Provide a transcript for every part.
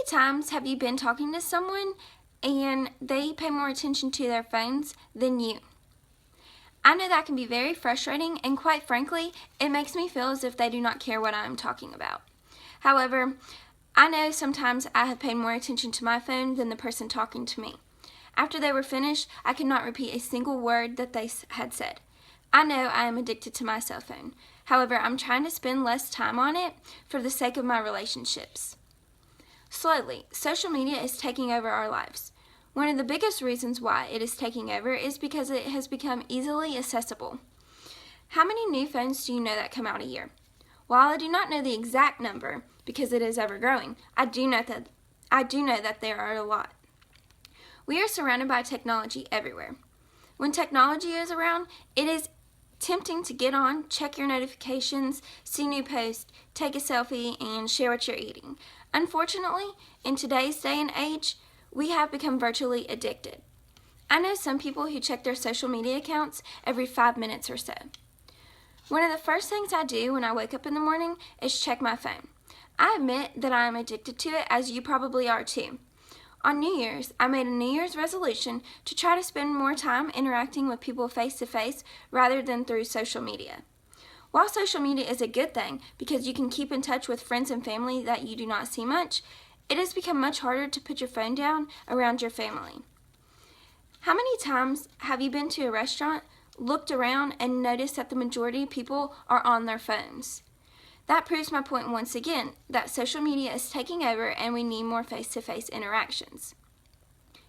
times have you been talking to someone and they pay more attention to their phones than you? I know that can be very frustrating, and quite frankly, it makes me feel as if they do not care what I am talking about. However, I know sometimes I have paid more attention to my phone than the person talking to me. After they were finished, I could not repeat a single word that they had said. I know I am addicted to my cell phone. However, I'm trying to spend less time on it for the sake of my relationships. Slowly, social media is taking over our lives. One of the biggest reasons why it is taking over is because it has become easily accessible. How many new phones do you know that come out a year? While I do not know the exact number, because it is ever growing, I do know that there are a lot. We are surrounded by technology everywhere. When technology is around, it is tempting to get on, check your notifications, see new posts, take a selfie, and share what you're eating. Unfortunately, in today's day and age, we have become virtually addicted. I know some people who check their social media accounts every 5 minutes or so. One of the first things I do when I wake up in the morning is check my phone. I admit that I am addicted to it, as you probably are too. On New Year's, I made a New Year's resolution to try to spend more time interacting with people face to face rather than through social media. While social media is a good thing because you can keep in touch with friends and family that you do not see much, it has become much harder to put your phone down around your family. How many times have you been to a restaurant, looked around, and noticed that the majority of people are on their phones? That proves my point once again, that social media is taking over and we need more face-to-face interactions.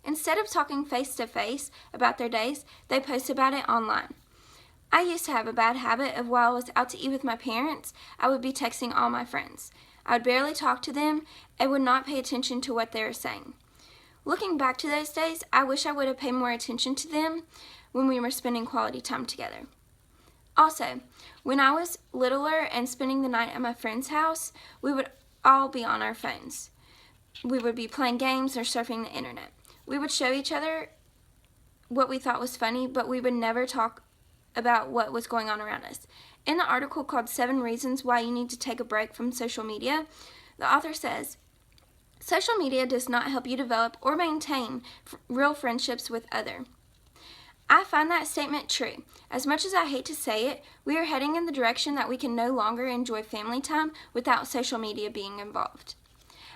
Instead of talking face-to-face about their days, they post about it online. I used to have a bad habit of while I was out to eat with my parents, I would be texting all my friends. I would barely talk to them and would not pay attention to what they were saying. Looking back to those days, I wish I would have paid more attention to them when we were spending quality time together. Also, when I was littler and spending the night at my friend's house, we would all be on our phones. We would be playing games or surfing the internet. We would show each other what we thought was funny, but we would never talk about what was going on around us. In the article called 7 Reasons Why You Need to Take a Break from Social Media, the author says, social media does not help you develop or maintain real friendships with others. I find that statement true. As much as I hate to say it, we are heading in the direction that we can no longer enjoy family time without social media being involved.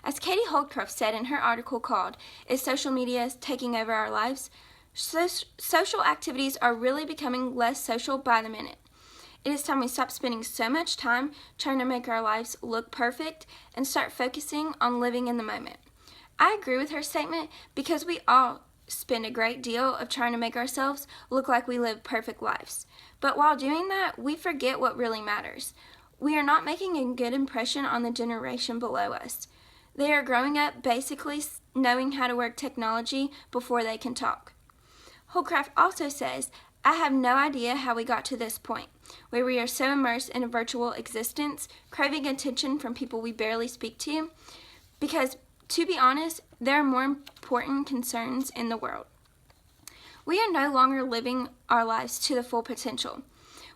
As Katie Holdcroft said in her article called, Is Social Media Taking Over Our Lives?, social activities are really becoming less social by the minute. It is time we stop spending so much time trying to make our lives look perfect and start focusing on living in the moment. I agree with her statement because we all spend a great deal of trying to make ourselves look like we live perfect lives. But while doing that, we forget what really matters. We are not making a good impression on the generation below us. They are growing up basically knowing how to work technology before they can talk. Holdcroft also says, I have no idea how we got to this point, where we are so immersed in a virtual existence, craving attention from people we barely speak to, because, to be honest, there are more important concerns in the world. We are no longer living our lives to the full potential.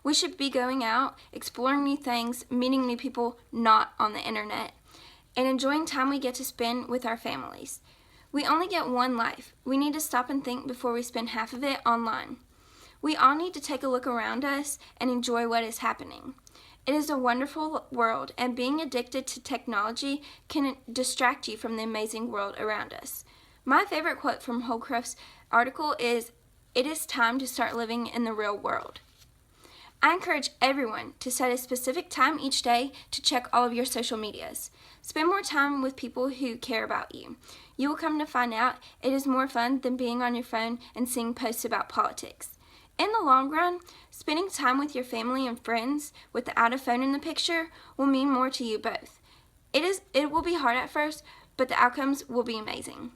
We should be going out, exploring new things, meeting new people not on the internet, and enjoying time we get to spend with our families. We only get one life. We need to stop and think before we spend half of it online. We all need to take a look around us and enjoy what is happening. It is a wonderful world, and being addicted to technology can distract you from the amazing world around us. My favorite quote from Holdcroft's article is, It is time to start living in the real world. I encourage everyone to set a specific time each day to check all of your social medias. Spend more time with people who care about you. You will come to find out it is more fun than being on your phone and seeing posts about politics. In the long run, spending time with your family and friends without a phone in the picture will mean more to you both. It will be hard at first, but the outcomes will be amazing.